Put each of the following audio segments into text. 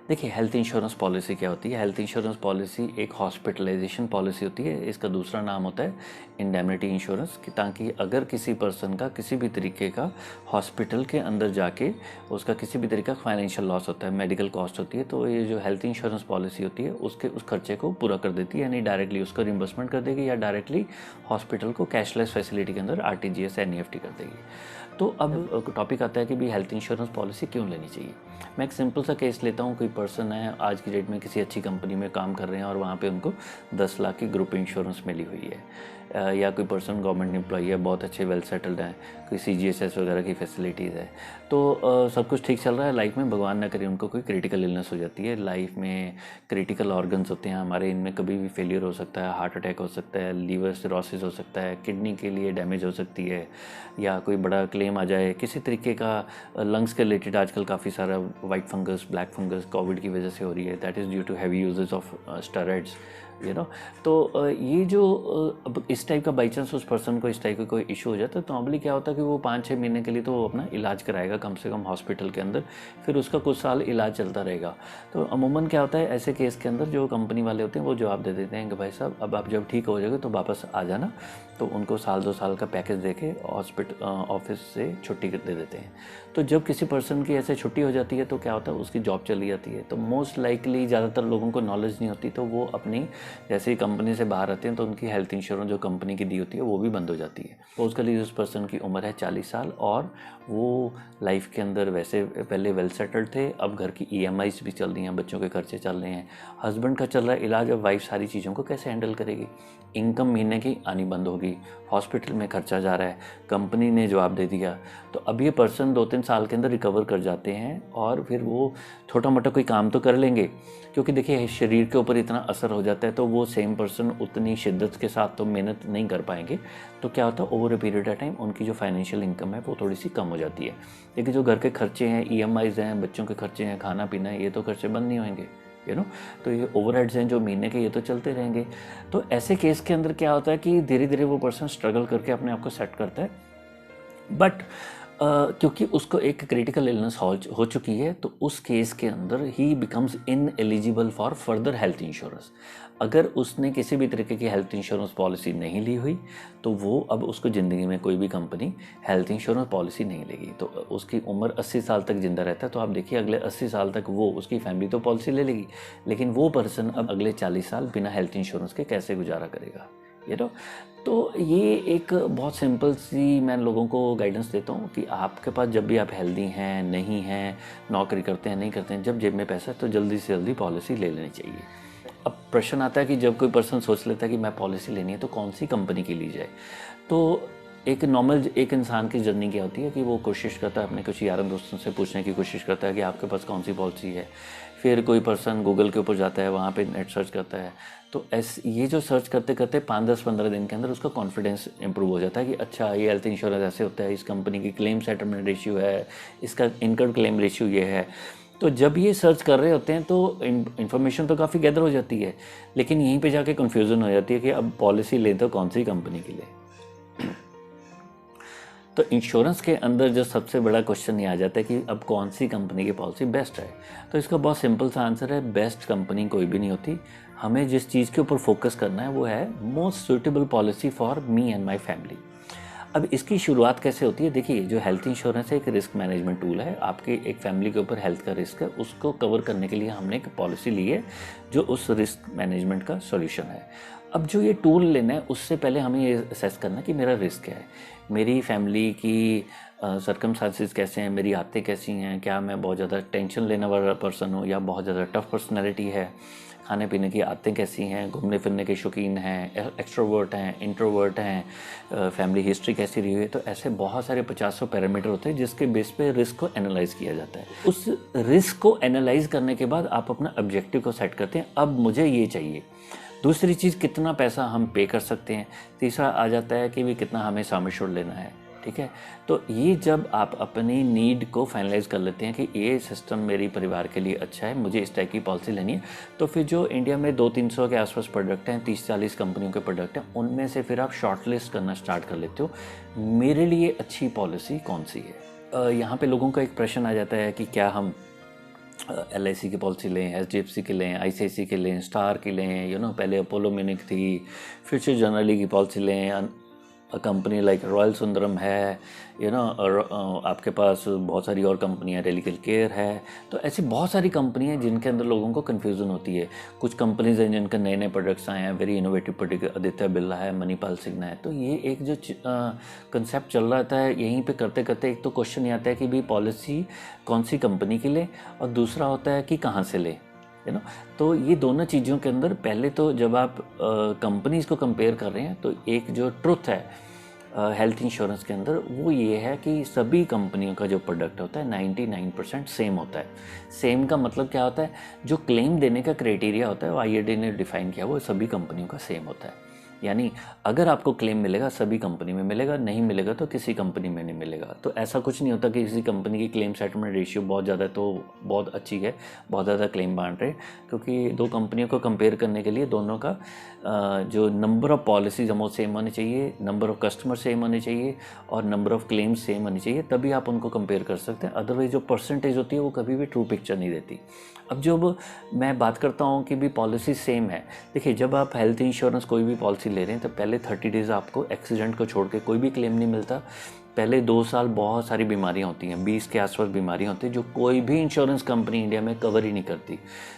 देखिए, health insurance policy क्या होती है? हेल्थ इंश्योरेंस पॉलिसी एक हॉस्पिटलाइजेशन पॉलिसी होती है। इसका दूसरा नाम होता है इंडेमनिटी इंश्योरेंस, कि ताकि अगर किसी पर्सन का किसी भी तरीके का हॉस्पिटल के अंदर जाके उसका किसी भी तरीके का फाइनेंशियल लॉस होता है, मेडिकल कॉस्ट होती है, तो ये जो हेल्थ इंश्योरेंस पॉलिसी होती है उसके उस खर्चे को पूरा कर देती है, यानी डायरेक्टली उसका रिम्बर्समेंट कर देगी या डायरेक्टली हॉस्पिटल को कैशलेस फैसिलिटी के अंदर RTGS NEFT कर देगी। तो अब टॉपिक आता है कि भाई हेल्थ इंश्योरेंस पॉलिसी क्यों लेनी चाहिए। मैं एक सिंपल सा केस लेता हूँ। कोई पर्सन है, आज की डेट में किसी अच्छी कंपनी में काम कर रहे हैं और वहाँ पे उनको 10 लाख की ग्रुप इंश्योरेंस मिली हुई है, या कोई पर्सन गवर्नमेंट एम्प्लॉई है, बहुत अच्छे वेल सेटल्ड हैं, कोई CGHS वगैरह की फैसिलिटीज़ है, तो सब कुछ ठीक चल रहा है लाइफ में। भगवान ना करे उनको कोई क्रिटिकल इलनेस हो जाती है। लाइफ में क्रिटिकल ऑर्गन्स होते हैं हमारे, इनमें कभी भी फेलियर हो सकता है, हार्ट अटैक हो सकता है, लीवर सिरोसिस हो सकता है, किडनी के लिए डैमेज हो सकती है, या कोई बड़ा क्लेम आ जाए किसी तरीके का। लंग्स के रिलेटेड आजकल काफ़ी सारा white fungus, black fungus Covid की वजह से हो रही है, that is due to heavy uses of steroids, तो ये जो अब इस टाइप का बाई चांस उस पर्सन को इस टाइप का कोई इशू हो जाता है, तो नॉर्मली क्या होता है कि वो 5-6 महीने के लिए तो वो अपना इलाज कराएगा कम से कम हॉस्पिटल के अंदर, फिर उसका कुछ साल इलाज चलता रहेगा। तो अमूमन क्या होता है ऐसे केस के अंदर, जो कंपनी वाले होते हैं वो जवाब दे देते हैं कि भाई साहब अब आप जब ठीक हो जाएगा तो वापस आ जाना, तो उनको 1-2 साल का पैकेज दे के हॉस्पिटल ऑफिस से छुट्टी दे देते हैं। तो जब किसी पर्सन की ऐसे छुट्टी हो जाती है तो क्या होता है, उसकी जॉब चली जाती है। तो मोस्ट लाइकली ज़्यादातर लोगों को नॉलेज नहीं होती, तो वो अपनी जैसे ही कंपनी से बाहर आते हैं तो उनकी हेल्थ इंश्योरेंस जो कंपनी की दी होती है वो भी बंद हो जाती है। पोस्टली उस पर्सन की उम्र है 40 साल और वो लाइफ के अंदर वैसे पहले वेल सेटल्ड थे, अब घर की EMIs भी चल रही हैं, बच्चों के खर्चे चल रहे हैं, हस्बैंड का चल रहा है इलाज, अब वाइफ सारी चीज़ों को कैसे हैंडल करेगी। इनकम महीने की आनी बंद होगी, हॉस्पिटल में खर्चा जा रहा है, कंपनी ने जवाब दे दिया। तो अब ये पर्सन 2-3 साल के अंदर रिकवर कर जाते हैं और फिर वो छोटा मोटा कोई काम तो कर लेंगे, क्योंकि देखिए शरीर के ऊपर इतना असर हो जाता है तो वो सेम पर्सन उतनी शिद्दत के साथ तो मेहनत नहीं कर पाएंगे। तो क्या होता है, over a period of time उनकी जो फाइनेंशियल इनकम है वो थोड़ी सी कम हो जाती है। लेकिन जो घर के खर्चे हैं, EMIs हैं, बच्चों के खर्चे हैं, खाना पीना है, ये तो खर्चे बंद नहीं होंगे, तो ये ओवरहेड्स हैं जो महीने के, ये तो चलते रहेंगे। तो ऐसे केस के अंदर क्या होता है कि धीरे धीरे वो पर्सन स्ट्रगल करके अपने आप को सेट करता है, बट क्योंकि उसको एक क्रिटिकल इलनेस हो चुकी है, तो उस केस के अंदर ही becomes in eligible for further health insurance. अगर उसने किसी भी तरीके की हेल्थ इंश्योरेंस पॉलिसी नहीं ली हुई तो वो अब उसको ज़िंदगी में कोई भी कंपनी हेल्थ इंश्योरेंस पॉलिसी नहीं लेगी। तो उसकी उम्र 80 साल तक ज़िंदा रहता है, तो आप देखिए अगले 80 साल तक वो, उसकी फैमिली तो पॉलिसी ले लेगी, लेकिन वो पर्सन अब अगले 40 साल बिना हेल्थ इंश्योरेंस के कैसे गुजारा करेगा। तो ये एक बहुत सिंपल सी मैं लोगों को गाइडेंस देता हूँ कि आपके पास जब भी आप हेल्दी हैं, नहीं हैं, नौकरी करते हैं, नहीं करते हैं, जब जेब में पैसा है तो जल्दी से जल्दी पॉलिसी ले लेनी चाहिए। अब प्रश्न आता है कि जब कोई पर्सन सोच लेता है कि मैं पॉलिसी लेनी है तो कौन सी कंपनी की ली जाए। तो एक नॉर्मल एक इंसान की जर्नी क्या होती है कि वो कोशिश करता है, अपने कुछ यारों दोस्तों से पूछने की कोशिश करता है कि आपके पास कौन सी पॉलिसी है। फिर कोई पर्सन गूगल के ऊपर जाता है, वहाँ पे नेट सर्च करता है। तो ये जो सर्च करते करते 5-10-15 दिन के अंदर उसका कॉन्फिडेंस इंप्रूव हो जाता है कि अच्छा ये हेल्थ इंश्योरेंस ऐसे होता है, इस कंपनी की क्लेम सेटलमेंट रेशियो है, इसका इनकम क्लेम रेशियो ये है। तो जब ये सर्च कर रहे होते हैं तो इन्फॉर्मेशन तो काफ़ी गैदर हो जाती है, लेकिन यहीं पे जाके कन्फ्यूज़न हो जाती है कि अब पॉलिसी लें तो कौन सी कंपनी की ले। तो इंश्योरेंस के अंदर जो सबसे बड़ा क्वेश्चन ये आ जाता है कि अब कौन सी कंपनी की पॉलिसी बेस्ट है। तो इसका बहुत सिंपल सा आंसर है, बेस्ट कंपनी कोई भी नहीं होती। हमें जिस चीज़ के ऊपर फोकस करना है वो है most suitable policy for me and my family. अब इसकी शुरुआत कैसे होती है, देखिए जो हेल्थ इंश्योरेंस है एक रिस्क मैनेजमेंट टूल है। आपके एक फैमिली के ऊपर हेल्थ का रिस्क है, उसको कवर करने के लिए हमने एक पॉलिसी ली है जो उस रिस्क मैनेजमेंट का सॉल्यूशन है। अब जो ये टूल लेना है उससे पहले हमें ये असेस करना कि मेरा रिस्क क्या है, मेरी फैमिली की सर्कमस्टांसिस कैसे हैं, मेरी आदतें कैसी हैं, क्या मैं बहुत ज़्यादा टेंशन लेने वाला पर्सन हूँ या बहुत ज़्यादा टफ पर्सनैलिटी है, खाने पीने की आदतें कैसी हैं, घूमने फिरने के शौकीन हैं, एक्सट्रोवर्ट हैं, इंट्रोवर्ट हैं, फैमिली हिस्ट्री कैसी रही है। तो ऐसे बहुत सारे 50 पैरामीटर होते हैं जिसके बेस पे रिस्क को एनालाइज किया जाता है। उस रिस्क को एनालाइज करने के बाद आप अपना ऑब्जेक्टिव को सेट करते हैं, अब मुझे ये चाहिए। दूसरी चीज़, कितना पैसा हम पे कर सकते हैं। तीसरा आ जाता है कि भी कितना हमें सम एश्योर्ड लेना है, ठीक है। तो ये जब आप अपनी नीड को फाइनलाइज कर लेते हैं कि ये सिस्टम मेरी परिवार के लिए अच्छा है, मुझे इस टाइप की पॉलिसी लेनी है, तो फिर जो इंडिया में 200-300 के आसपास प्रोडक्ट हैं, 30-40 कंपनियों के प्रोडक्ट हैं, उनमें से फिर आप शॉर्ट लिस्ट करना स्टार्ट कर लेते हो, मेरे लिए अच्छी पॉलिसी कौन सी है। यहाँ पे लोगों का एक प्रश्न आ जाता है कि क्या हम LIC की पॉलिसी लें, HDFC की लें, ICICI की लें, स्टार की लें, पहले अपोलो म्यूनिक थी, फ्यूचर जनरली की पॉलिसी लें, कंपनी लाइक रॉयल सुंदरम है, और आपके पास बहुत सारी और कंपनियाँ, रेलिकल केयर है। तो ऐसी बहुत सारी कंपनियाँ हैं जिनके अंदर लोगों को कन्फ्यूज़न होती है। कुछ कंपनीज हैं जिनके नए नए प्रोडक्ट्स आए हैं, very innovative product, Aditya Birla है, मणिपाल सिन्हा है। तो ये एक जो कंसेप्ट चल रहा था, यहीं पे करते करते एक तो क्वेश्चन ये आता है कि भाई पॉलिसी कौन सी कंपनी की ले, और दूसरा होता है कि कहाँ से ले, तो ये दोनों चीज़ों के अंदर पहले तो जब आप कंपनीज़ को कंपेयर कर रहे हैं तो एक जो ट्रुथ है हेल्थ इंश्योरेंस के अंदर वो ये है कि सभी कंपनियों का जो प्रोडक्ट होता है 99% सेम होता है। सेम का मतलब क्या होता है, जो क्लेम देने का क्राइटेरिया होता है वो IRDAI ने डिफाइन किया, वो सभी कंपनियों का सेम होता है। यानी अगर आपको क्लेम मिलेगा सभी कंपनी में मिलेगा, नहीं मिलेगा तो किसी कंपनी में नहीं मिलेगा। तो ऐसा कुछ नहीं होता कि किसी कंपनी की क्लेम सेटलमेंट रेशियो बहुत ज़्यादा है तो बहुत अच्छी है, बहुत ज़्यादा क्लेम बांट रहे, क्योंकि दो कंपनियों को कंपेयर करने के लिए दोनों का जो number of policies amount same होनी चाहिए, नंबर ऑफ़ कस्टमर सेम होने चाहिए और नंबर ऑफ़ क्लेम्स सेम होनी चाहिए, तभी आप उनको कंपेयर कर सकते हैं। अदरवाइज जो परसेंटेज होती है वो कभी भी ट्रू पिक्चर नहीं देती। अब जब मैं बात करता हूँ कि भी पॉलिसी सेम है, देखिए जब आप हेल्थ इंश्योरेंस कोई भी पॉलिसी ले रहे हैं तो पहले 30 डेज़ आपको एक्सीडेंट को छोड़ के कोई भी क्लेम नहीं मिलता। पहले 2 साल बहुत सारी बीमारियां होती हैं, 20 के आसपास बीमारियां होती हैं जो कोई भी इंश्योरेंस कंपनी इंडिया में कवर ही नहीं करती।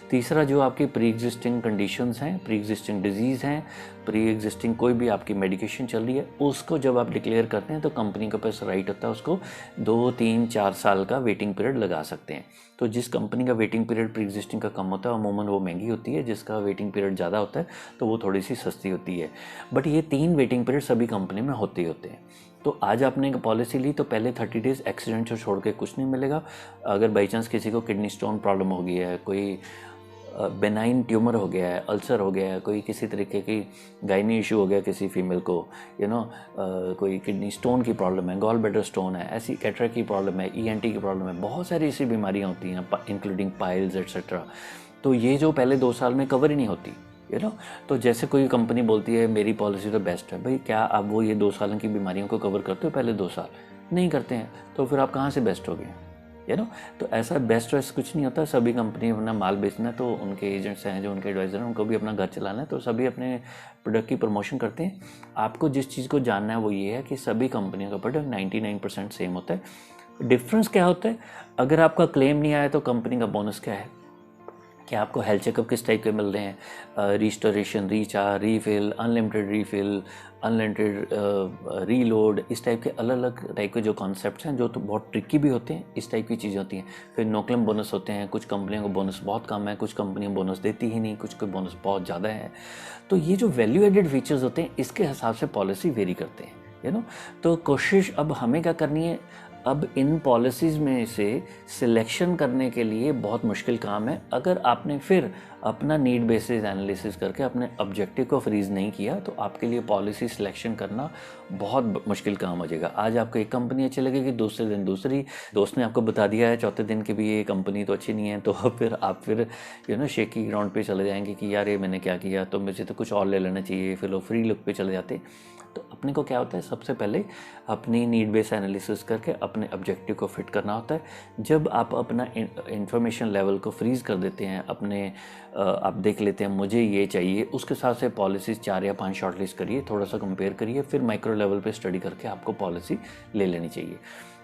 तीसरा, जो आपकी प्री एग्जिस्टिंग कंडीशंस हैं, प्री एग्जिस्टिंग डिजीज़ हैं, प्री एग्जिस्टिंग कोई भी आपकी मेडिकेशन चल रही है, उसको जब आप डिक्लेयर करते हैं तो कंपनी के पास राइट होता है उसको 2, 3, 4 साल का वेटिंग पीरियड लगा सकते हैं। तो जिस कंपनी का वेटिंग पीरियड प्री एग्जिस्टिंग का कम होता है अमूमन वो महंगी होती है, जिसका वेटिंग पीरियड ज़्यादा होता है तो वो थोड़ी सी सस्ती होती है। बट ये 3 वेटिंग पीरियड सभी कंपनी में होते ही होते हैं। तो आज आपने एक पॉलिसी ली तो पहले 30 डेज़ एक्सीडेंट से छोड़ के कुछ नहीं मिलेगा। अगर बाई चांस किसी को किडनी स्टोन प्रॉब्लम हो गई है, कोई बेनाइन ट्यूमर हो गया है, अल्सर हो गया है, कोई किसी तरीके की गायनी इशू हो गया किसी फीमेल को, कोई किडनी स्टोन की प्रॉब्लम है, गॉल ब्लैडर स्टोन है, ऐसी कैटरेक्ट की प्रॉब्लम है, ENT की प्रॉब्लम है, बहुत सारी ऐसी बीमारियाँ होती हैं इंक्लूडिंग पाइल्स एट्सेट्रा। तो ये जो पहले 2 साल में कवर ही नहीं होती, तो जैसे कोई कंपनी बोलती है मेरी पॉलिसी तो बेस्ट है, भाई क्या आप वो ये 2 साल की बीमारियों को कवर करते हो? पहले 2 साल नहीं करते हैं तो फिर आप कहाँ से बेस्ट हो गए? तो ऐसा बेस्ट वेस्ट कुछ नहीं होता। सभी कंपनी अपना माल बेचना है तो उनके एजेंट्स हैं जो उनके एडवाइज़र हैं, उनको भी अपना घर चलाना है, तो सभी अपने प्रोडक्ट की प्रमोशन करते हैं। आपको जिस चीज़ को जानना है वो ये है कि सभी कंपनियों का प्रोडक्ट 99% सेम होता है। डिफरेंस क्या होता है? अगर आपका क्लेम नहीं आया तो कंपनी का बोनस क्या है, कि आपको हेल्थ चेकअप किस टाइप के मिल रहे हैं, restoration, recharge, refill, unlimited refill, unlimited reload, इस टाइप के अलग अलग टाइप के जो कॉन्सेप्ट्स हैं जो तो बहुत ट्रिकी भी होते हैं, इस टाइप की चीज़ें होती हैं। फिर नो क्लेम बोनस होते हैं, कुछ कंपनियों को बोनस बहुत कम है, कुछ कंपनियां बोनस देती ही नहीं, कुछ को बोनस बहुत ज़्यादा है। तो ये जो वैल्यू एडेड फीचर्स होते हैं इसके हिसाब से पॉलिसी वेरी करते हैं, तो कोशिश अब हमें क्या करनी है, अब इन पॉलिसीज़ में से सिलेक्शन करने के लिए बहुत मुश्किल काम है। अगर आपने फिर अपना नीड बेसिस एनालिसिस करके अपने ऑब्जेक्टिव को फ्रीज नहीं किया तो आपके लिए पॉलिसी सिलेक्शन करना बहुत मुश्किल काम हो जाएगा। आज आपको एक कंपनी अच्छी लगेगी, दूसरे दिन दूसरी, दोस्त ने आपको बता दिया है चौथे दिन की भी ये कंपनी तो अच्छी नहीं है, तो फिर आप फिर शेकी ग्राउंड पे चले जाएंगे कि यार ये मैंने क्या किया, तो मुझे तो कुछ और ले लेना चाहिए, फिर लोग फ्री लुक पे चले जाते। तो अपने को क्या होता है, सबसे पहले अपनी नीड बेस एनालिसिस करके अपने ऑब्जेक्टिव को फिट करना होता है। जब आप अपना इंफॉर्मेशन लेवल को फ्रीज कर देते हैं, आप देख लेते हैं मुझे ये चाहिए, उसके साथ से पॉलिसीज 4 या 5 शॉर्टलिस्ट करिए, थोड़ा सा कंपेयर करिए, फिर माइक्रो लेवल पे स्टडी करके आपको पॉलिसी ले लेनी चाहिए।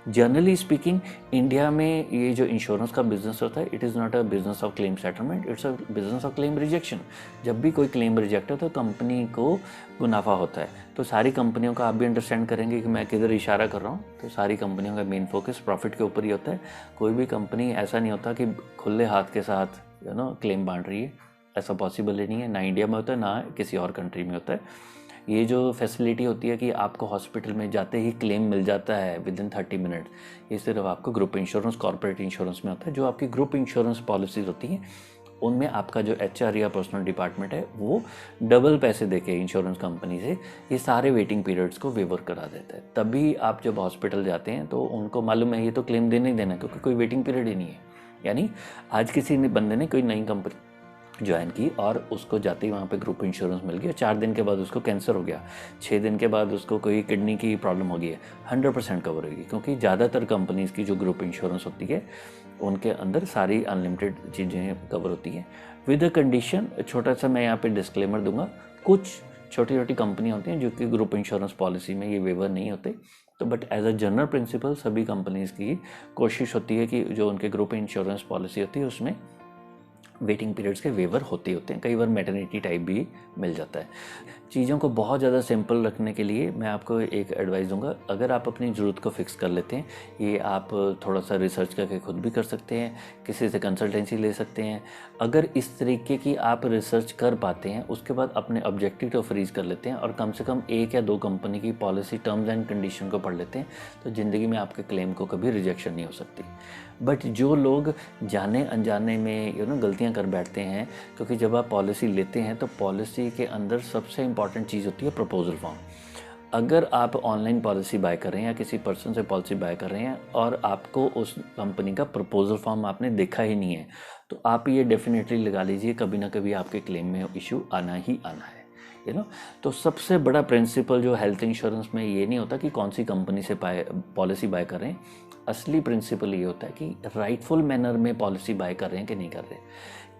जनरली स्पीकिंग इंडिया में ये जो इंश्योरेंस का बिजनेस होता है, it is not a business of claim settlement, it's a business of claim rejection. जब भी कोई क्लेम रिजेक्ट हो तो कंपनी को मुनाफा होता है। तो सारी कंपनियों का आप भी अंडरस्टैंड करेंगे कि मैं किधर इशारा कर रहा हूँ, तो सारी कंपनियों का मेन फोकस प्रॉफिट के ऊपर ही होता है। कोई भी कंपनी ऐसा नहीं होता कि खुले हाथ के साथ क्लेम बांट रही है, ऐसा पॉसिबल ही नहीं है, ना इंडिया में होता है ना किसी और कंट्री में होता है। ये जो फैसिलिटी होती है कि आपको हॉस्पिटल में जाते ही क्लेम मिल जाता है विद इन 30 मिनट, ये सिर्फ आपको ग्रुप इंश्योरेंस, कॉर्पोरेट इंश्योरेंस में होता है। जो आपकी ग्रुप इंश्योरेंस पॉलिसीज होती हैं उनमें आपका जो HR या पर्सनल डिपार्टमेंट है वो डबल पैसे देके इंश्योरेंस कंपनी से ये सारे वेटिंग पीरियड्स को वेवर करा देता है। तभी आप जब हॉस्पिटल जाते हैं तो उनको मालूम है ये तो क्लेम देने ही देना है, क्योंकि कोई वेटिंग पीरियड ही नहीं है। यानी आज किसी बंदे ने कोई नई कंपनी ज्वाइन की और उसको जाते ही वहाँ पे ग्रुप इंश्योरेंस मिल गया। 4 दिन के बाद उसको कैंसर हो गया, 6 दिन के बाद उसको कोई किडनी की प्रॉब्लम हो गई है, 100% कवर होगी, क्योंकि ज़्यादातर कंपनीज़ की जो ग्रुप इंश्योरेंस होती है उनके अंदर सारी अनलिमिटेड चीज़ें कवर होती हैं विद अ कंडीशन। छोटा सा मैं यहाँ पे डिस्क्लेमर दूंगा, कुछ छोटी छोटी कंपनियाँ होती हैं जो कि ग्रुप इंश्योरेंस पॉलिसी में ये वेवर नहीं होते, तो but as a general principle सभी कंपनीज़ की कोशिश होती है कि जो उनके ग्रुप इंश्योरेंस पॉलिसी होती है उसमें वेटिंग पीरियड्स के वेवर होते हैं, कई बार मैटरनिटी टाइप भी मिल जाता है। चीज़ों को बहुत ज़्यादा सिंपल रखने के लिए मैं आपको एक एडवाइस दूंगा, अगर आप अपनी ज़रूरत को फिक्स कर लेते हैं, ये आप थोड़ा सा रिसर्च करके खुद भी कर सकते हैं, किसी से कंसल्टेंसी ले सकते हैं। अगर इस तरीके की आप रिसर्च कर पाते हैं, उसके बाद अपने ऑब्जेक्टिव को फ्रीज कर लेते हैं और कम से कम 1 या 2 कंपनी की पॉलिसी टर्म्स एंड कंडीशन को पढ़ लेते हैं, तो ज़िंदगी में आपके क्लेम को कभी रिजेक्शन नहीं हो सकती। बट जो लोग जाने अनजाने में गलतियां कर बैठते हैं, क्योंकि जब आप पॉलिसी लेते हैं तो पॉलिसी के अंदर सबसे इम्पॉर्टेंट चीज़ होती है प्रपोजल फॉर्म। अगर आप ऑनलाइन पॉलिसी बाय कर रहे हैं या किसी पर्सन से पॉलिसी बाय कर रहे हैं और आपको उस कंपनी का प्रपोजल फॉर्म आपने देखा ही नहीं है, तो आप ये डेफिनेटली लगा लीजिए कभी ना कभी आपके क्लेम में इशू आना ही आना है। तो सबसे बड़ा प्रिंसिपल जो हेल्थ इंश्योरेंस में ये नहीं होता कि कौन सी कंपनी से पॉलिसी बाय कर रहे हैं, असली प्रिंसिपल ये होता है कि राइटफुल मैनर में पॉलिसी बाय कर रहे हैं कि नहीं कर रहे,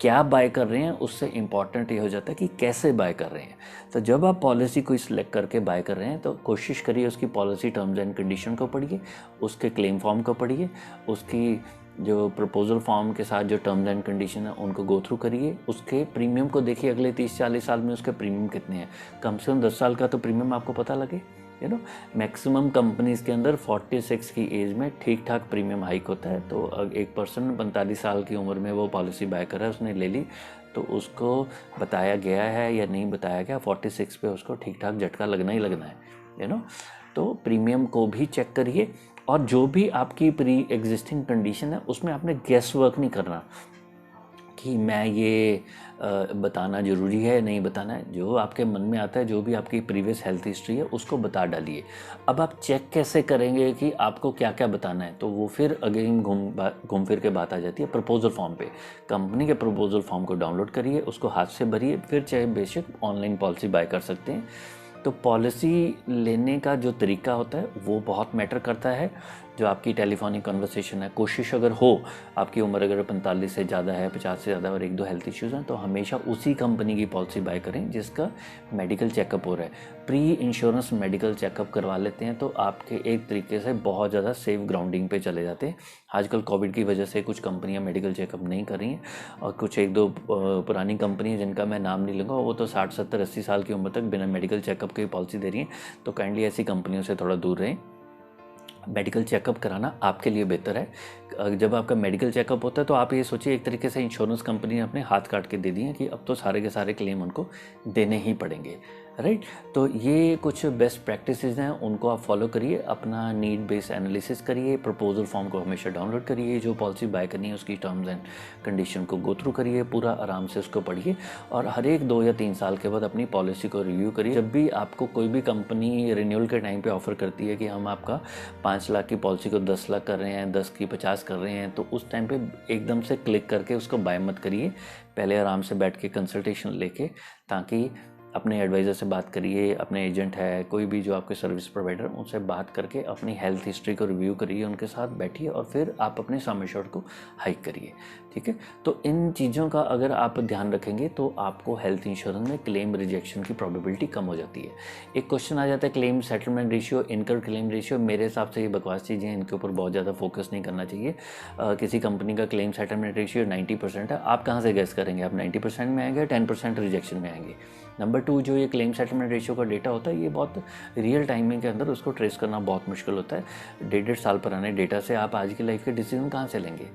क्या बाय कर रहे हैं, उससे इम्पॉर्टेंट ये हो जाता है कि कैसे बाय कर रहे हैं। तो जब आप पॉलिसी को सिलेक्ट करके बाय कर रहे हैं तो कोशिश करिए उसकी पॉलिसी टर्म्स एंड कंडीशन को पढ़िए, उसके क्लेम फॉर्म को पढ़िए, उसकी जो प्रपोजल फॉर्म के साथ जो टर्म्स एंड कंडीशन है उनको गो थ्रू करिए, उसके प्रीमियम को देखिए अगले 30-40 साल में उसके प्रीमियम कितने हैं, कम से कम 10 साल का तो प्रीमियम आपको पता लगे। मैक्सिमम कंपनीज़ के अंदर 46 की एज में ठीक ठाक प्रीमियम हाइक होता है। तो एक पर्सन 45 साल की उम्र में वो पॉलिसी बाय कर रहा है, उसने ले ली, तो उसको बताया गया है या नहीं बताया गया, 46 पे उसको ठीक ठाक झटका लगना ही लगना है। तो प्रीमियम को भी चेक करिए, और जो भी आपकी प्री एग्जिस्टिंग कंडीशन है उसमें आपने गेस वर्क नहीं करना कि मैं ये बताना ज़रूरी है नहीं बताना है। जो आपके मन में आता है, जो भी आपकी प्रीवियस हेल्थ हिस्ट्री है उसको बता डालिए। अब आप चेक कैसे करेंगे कि आपको क्या क्या बताना है, तो वो फिर अगेन घूम फिर के बात आ जाती है प्रपोजल फॉर्म पे। कंपनी के प्रपोजल फॉर्म को डाउनलोड करिए, उसको हाथ से भरिए, फिर चाहे बेशक ऑनलाइन पॉलिसी बाय कर सकते हैं। तो पॉलिसी लेने का जो तरीका होता है वो बहुत मैटर करता है। जो आपकी टेलीफोनिक कन्वर्सेशन है, कोशिश अगर हो, आपकी उम्र अगर 45 से ज़्यादा है, 50 से ज़्यादा और 1-2 हेल्थ इश्यूज़ हैं, तो हमेशा उसी कंपनी की पॉलिसी बाय करें जिसका मेडिकल चेकअप हो रहा है। प्री इंश्योरेंस मेडिकल चेकअप करवा लेते हैं तो आपके एक तरीके से बहुत ज़्यादा सेफ ग्राउंडिंग पे चले जाते हैं। आजकल कोविड की वजह से कुछ कंपनियां मेडिकल चेकअप नहीं कर रही हैं, और कुछ 1-2 पुरानी कंपनी जिनका मैं नाम नहीं लूँगा, वो तो 60, 70, 80 साल की उम्र तक बिना मेडिकल चेकअप के पॉलिसी दे रही हैं। तो काइंडली ऐसी कंपनियों से थोड़ा दूर रहें। मेडिकल चेकअप कराना आपके लिए बेहतर है। जब आपका मेडिकल चेकअप होता है तो आप ये सोचिए एक तरीके से इंश्योरेंस कंपनी ने अपने हाथ काट के दे दिए कि अब तो सारे के सारे क्लेम उनको देने ही पड़ेंगे, राइट। तो ये कुछ बेस्ट प्रैक्टिसेस हैं, उनको आप फॉलो करिए, अपना नीड बेस्ड एनालिसिस करिए, प्रपोजल फॉर्म को हमेशा डाउनलोड करिए, जो पॉलिसी बाय करनी है उसकी टर्म्स एंड कंडीशन को गो थ्रू करिए, पूरा आराम से उसको पढ़िए, और हर एक 2 या 3 साल के बाद अपनी पॉलिसी को रिव्यू करिए। जब भी आपको कोई भी कंपनी रिन्यूअल के टाइम पे ऑफर करती है कि हम आपका 5 लाख की पॉलिसी को 10 लाख कर रहे हैं, 10 की 50 कर रहे हैं, तो उस टाइम पे एकदम से क्लिक करके उसको बाय मत करिए। पहले आराम से बैठ के कंसल्टेशन लेके, ताकि अपने एडवाइज़र से बात करिए, अपने एजेंट है, कोई भी जो आपके सर्विस प्रोवाइडर, उनसे बात करके अपनी हेल्थ हिस्ट्री को रिव्यू करिए, उनके साथ बैठिए, और फिर आप अपने सम एश्योर्ड को हाइक करिए, ठीक है। तो इन चीज़ों का अगर आप ध्यान रखेंगे तो आपको हेल्थ इंश्योरेंस में क्लेम रिजेक्शन की प्रोबेबिलिटी कम हो जाती है। एक क्वेश्चन आ जाता है claim settlement ratio, incurred claim ratio. मेरे हिसाब से ये बकवास चीज़ें हैं, इनके ऊपर बहुत ज़्यादा फोकस नहीं करना चाहिए। किसी कंपनी का क्लेम सेटलमेंट रेशियो 90% है, आप कहाँ से गेस करेंगे, आप 90% में आएंगे, 10% रिजेक्शन में आएंगे। नंबर 2, जो ये क्लेम सेटलमेंट रेशियो का डेटा होता है, ये बहुत रियल टाइमिंग के अंदर उसको ट्रेस करना बहुत मुश्किल होता है। 1.5 साल पुराने डेटा से आप आज की लाइफ के डिसीजन कहाँ से लेंगे,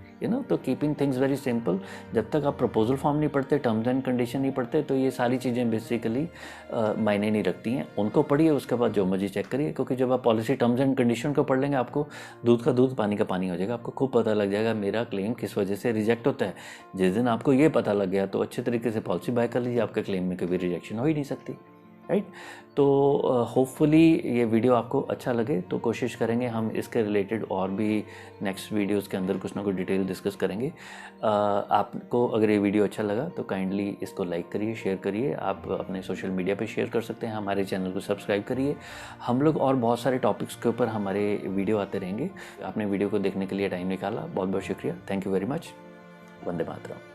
तो कीपिंग थिंग्स वेरी सिंपल। जब तक आप प्रपोजल फॉर्म नहीं पढ़ते, टर्म्स एंड कंडीशन नहीं पढ़ते, तो ये सारी चीज़ें बेसिकली मायने नहीं रखती हैं। उनको पढ़िए, उसके बाद जो मर्जी चेक करिए, क्योंकि जब आप पॉलिसी टर्म्स एंड कंडीशन को पढ़ लेंगे, आपको दूध का दूध पानी का पानी हो जाएगा। आपको खूब पता लग जाएगा मेरा क्लेम किस वजह से रिजेक्ट होता है। जिस दिन आपको ये पता लग गया तो अच्छे तरीके से पॉलिसी बाय कर लीजिए, आपके क्लेम में कभी रिजेक्शन हो ही नहीं सकती। राइट। तो होपफुली ये वीडियो आपको अच्छा लगे, तो कोशिश करेंगे हम इसके रिलेटेड और भी नेक्स्ट वीडियोस के अंदर कुछ ना कुछ डिटेल डिस्कस करेंगे। आपको अगर ये वीडियो अच्छा लगा तो काइंडली इसको लाइक करिए, शेयर करिए, आप अपने सोशल मीडिया पे शेयर कर सकते हैं, हमारे चैनल को सब्सक्राइब करिए। हम लोग और बहुत सारे टॉपिक्स के ऊपर हमारे वीडियो आते रहेंगे। आपने वीडियो को देखने के लिए टाइम निकाला, बहुत बहुत शुक्रिया। Thank you very much. Vande Mataram.